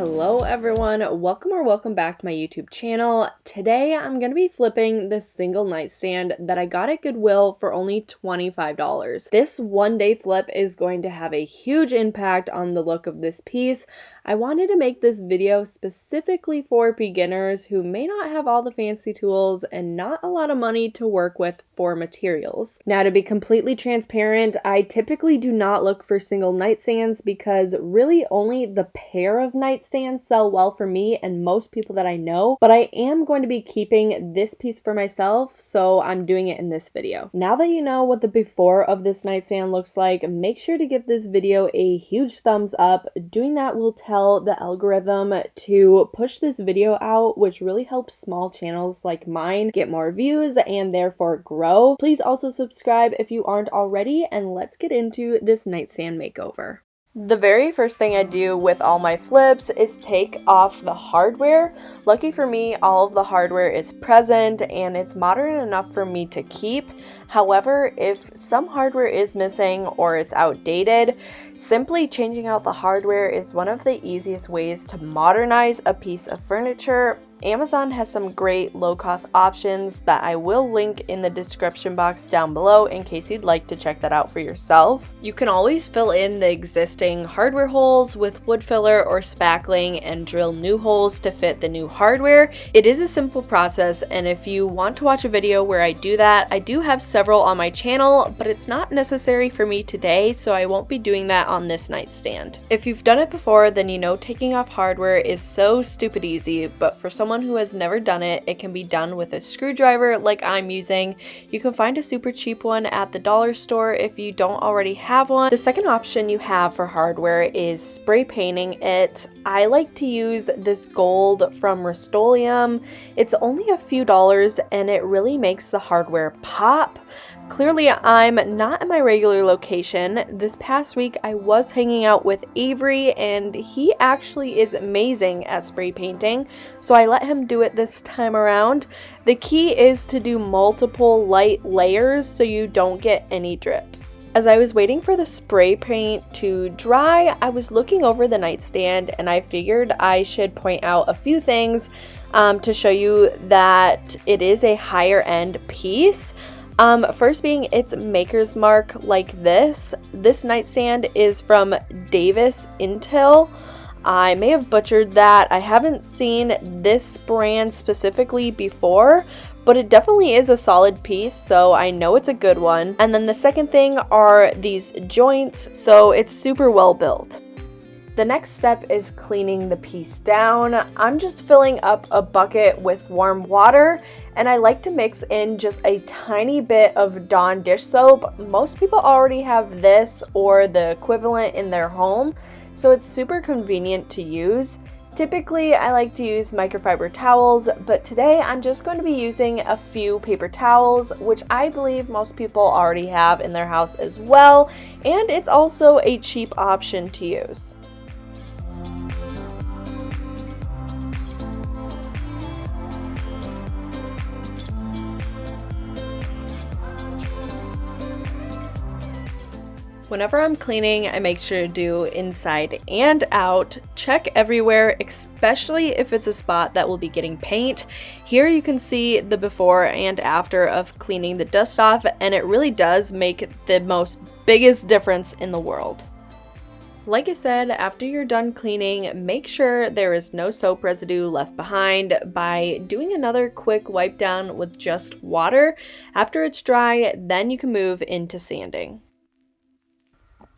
Hello everyone, welcome back to my YouTube channel. Today I'm going to be flipping this single nightstand that I got at Goodwill for only $25. This one day flip is going to have a huge impact on the look of this piece. I wanted to make this video specifically for beginners who may not have all the fancy tools and not a lot of money to work with for materials. Now, to be completely transparent, I typically do not look for single nightstands because really only the pair of nightstands sell well for me and most people that I know, but I am going to be keeping this piece for myself, so I'm doing it in this video. Now that you know what the before of this nightstand looks like, make sure to give this video a huge thumbs up. Doing that will tell the algorithm to push this video out, which really helps small channels like mine get more views and therefore grow. Please also subscribe if you aren't already, and let's get into this nightstand makeover. The very first thing I do with all my flips is take off the hardware. Lucky for me, all of the hardware is present and it's modern enough for me to keep. However, if some hardware is missing or it's outdated, simply changing out the hardware is one of the easiest ways to modernize a piece of furniture. Amazon has some great low-cost options that I will link in the description box down below in case you'd like to check that out for yourself. You can always fill in the existing hardware holes with wood filler or spackling and drill new holes to fit the new hardware. It is a simple process, and if you want to watch a video where I do that, I do have several on my channel, but it's not necessary for me today, so I won't be doing that on this nightstand. If you've done it before, then you know taking off hardware is so stupid easy, but for someone who has never done it, it can be done with a screwdriver like I'm using. You can find a super cheap one at the dollar store if you don't already have one. The second option you have for hardware is spray painting it. I like to use this gold from Rust-Oleum. It's only a few dollars and it really makes the hardware pop. Clearly, I'm not at my regular location. This past week, I was hanging out with Avery, and he actually is amazing at spray painting, so I let him do it this time around. The key is to do multiple light layers so you don't get any drips. As I was waiting for the spray paint to dry, I was looking over the nightstand, and I figured I should point out a few things to show you that it is a higher end piece. First being its maker's mark like this. This nightstand is from Davis Intel. I may have butchered that. I haven't seen this brand specifically before, but it definitely is a solid piece, so I know it's a good one. And then the second thing are these joints, so it's super well built. The next step is cleaning the piece down. I'm just filling up a bucket with warm water, and I like to mix in just a tiny bit of Dawn dish soap. Most people already have this or the equivalent in their home, so it's super convenient to use. Typically, I like to use microfiber towels, but today I'm just going to be using a few paper towels, which I believe most people already have in their house as well, and it's also a cheap option to use. Whenever I'm cleaning, I make sure to do inside and out. Check everywhere, especially if it's a spot that will be getting paint. Here you can see the before and after of cleaning the dust off, and it really does make the biggest difference in the world. Like I said, after you're done cleaning, make sure there is no soap residue left behind by doing another quick wipe down with just water. After it's dry, then you can move into sanding.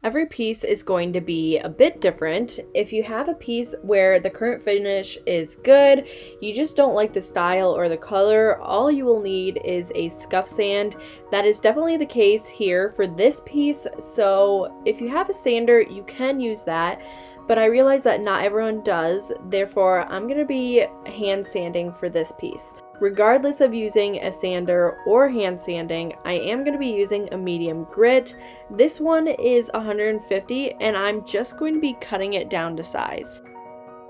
Every piece is going to be a bit different. If you have a piece where the current finish is good, you just don't like the style or the color, all you will need is a scuff sand. That is definitely the case here for this piece, so if you have a sander, you can use that, but I realize that not everyone does, therefore I'm going to be hand sanding for this piece. Regardless of using a sander or hand sanding, I am going to be using a medium grit. This one is 150 and I'm just going to be cutting it down to size.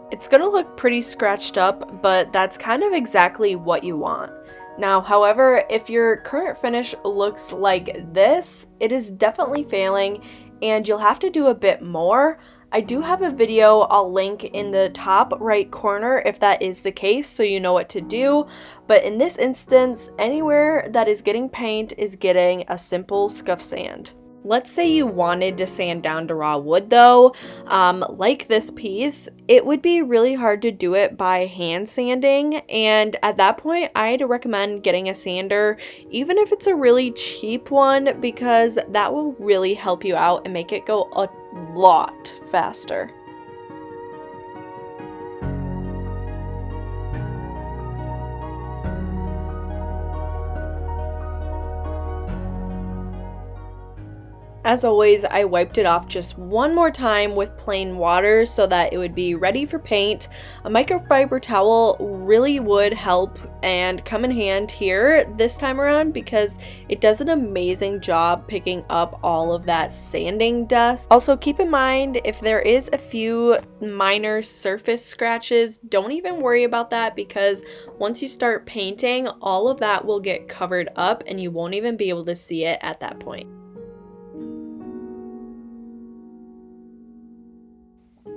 It's going to look pretty scratched up, but that's kind of exactly what you want. Now, however, if your current finish looks like this, it is definitely failing and you'll have to do a bit more. I do have a video I'll link in the top right corner if that is the case, so you know what to do. But in this instance, anywhere that is getting paint is getting a simple scuff sand. Let's say you wanted to sand down to raw wood though, like this piece, it would be really hard to do it by hand sanding, and at that point I'd recommend getting a sander, even if it's a really cheap one, because that will really help you out and make it go a lot faster. As always, I wiped it off just one more time with plain water so that it would be ready for paint. A microfiber towel really would help and come in hand here this time around because it does an amazing job picking up all of that sanding dust. Also, keep in mind if there is a few minor surface scratches, don't even worry about that because once you start painting, all of that will get covered up and you won't even be able to see it at that point.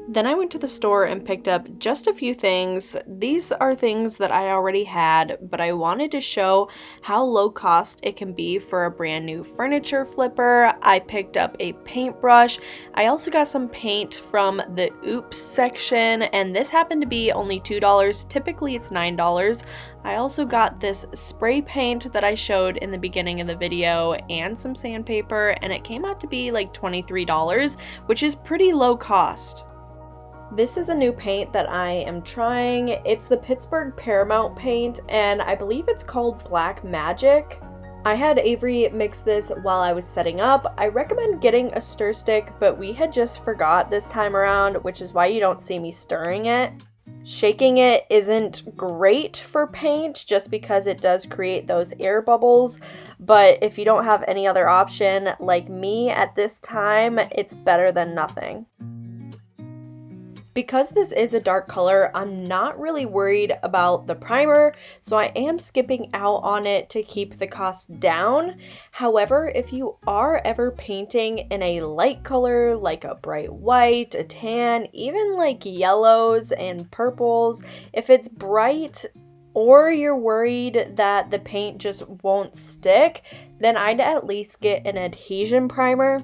Then I went to the store and picked up just a few things. These are things that I already had, but I wanted to show how low cost it can be for a brand new furniture flipper. I picked up a paintbrush. I also got some paint from the Oops section, and this happened to be only $2. Typically it's $9. I also got this spray paint that I showed in the beginning of the video and some sandpaper, and it came out to be like $23, which is pretty low cost. This is a new paint that I am trying. It's the Pittsburgh Paramount paint, and I believe it's called Black Magic. I had Avery mix this while I was setting up. I recommend getting a stir stick, but we had just forgot this time around, which is why you don't see me stirring it. Shaking it isn't great for paint just because it does create those air bubbles, but if you don't have any other option like me at this time, it's better than nothing. Because this is a dark color, I'm not really worried about the primer, so I am skipping out on it to keep the cost down. However, if you are ever painting in a light color, like a bright white, a tan, even like yellows and purples, if it's bright or you're worried that the paint just won't stick, then I'd at least get an adhesion primer.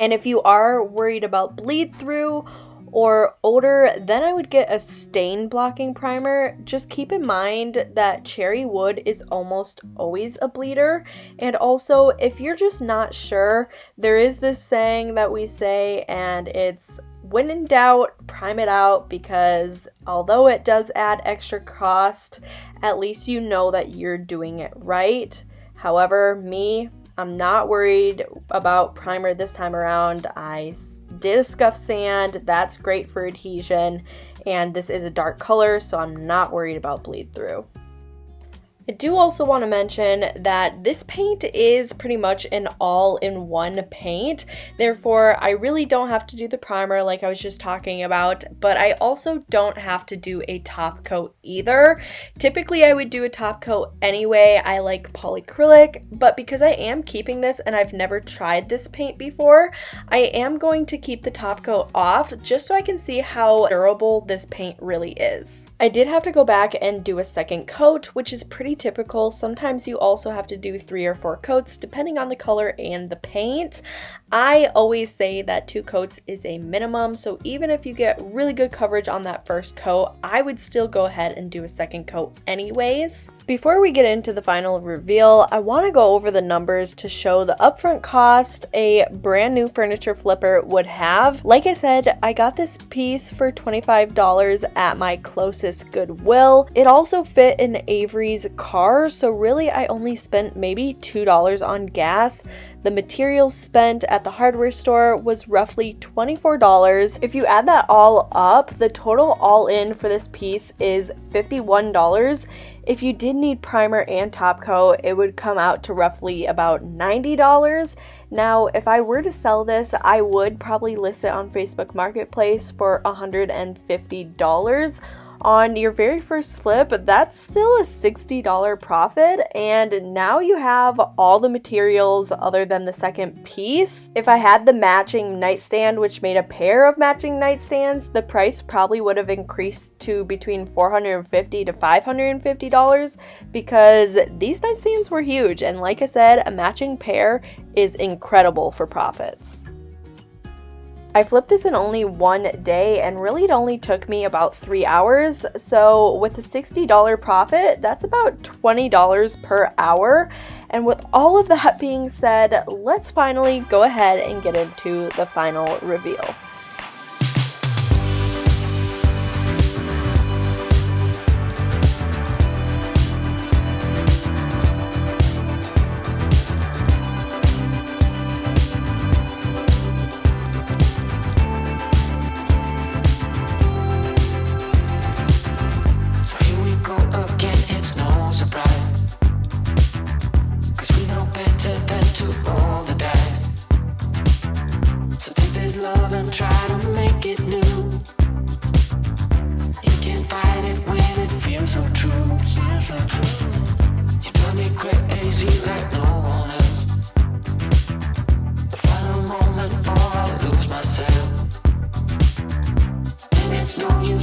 And if you are worried about bleed through or odor, then I would get a stain blocking primer. Just keep in mind that cherry wood is almost always a bleeder. And also, if you're just not sure, there is this saying that we say, and it's when in doubt, prime it out, because although it does add extra cost, at least you know that you're doing it right. However, I'm not worried about primer this time around. I did a scuff sand, that's great for adhesion, and this is a dark color, so I'm not worried about bleed through. I do also want to mention that this paint is pretty much an all-in-one paint. Therefore, I really don't have to do the primer like I was just talking about, but I also don't have to do a top coat either. Typically, I would do a top coat anyway. I like polyacrylic, but because I am keeping this and I've never tried this paint before, I am going to keep the top coat off just so I can see how durable this paint really is. I did have to go back and do a second coat, which is pretty typical. Sometimes you also have to do 3 or 4 coats depending on the color and the paint. I always say that 2 coats is a minimum, so even if you get really good coverage on that first coat, I would still go ahead and do a second coat anyways. Before we get into the final reveal, I want to go over the numbers to show the upfront cost a brand new furniture flipper would have. Like I said, I got this piece for $25 at my closest Goodwill. It also fit in Avery's car, so really I only spent maybe $2 on gas. The materials spent at the hardware store was roughly $24. If you add that all up, the total all in for this piece is $51. If you did need primer and top coat, it would come out to roughly about $90. Now, if I were to sell this, I would probably list it on Facebook Marketplace for $150. on your very first flip, that's still a $60 profit, and now you have all the materials other than the second piece. If I had the matching nightstand, which made a pair of matching nightstands, the price probably would have increased to between $450 to $550 because these nightstands were huge, and like I said, a matching pair is incredible for profits. I flipped this in only one day, and really it only took me about 3 hours. So with a $60 profit, that's about $20 per hour. And with all of that being said, let's finally go ahead and get into the final reveal. Love and try to make it new. You can't fight it when it feels so true.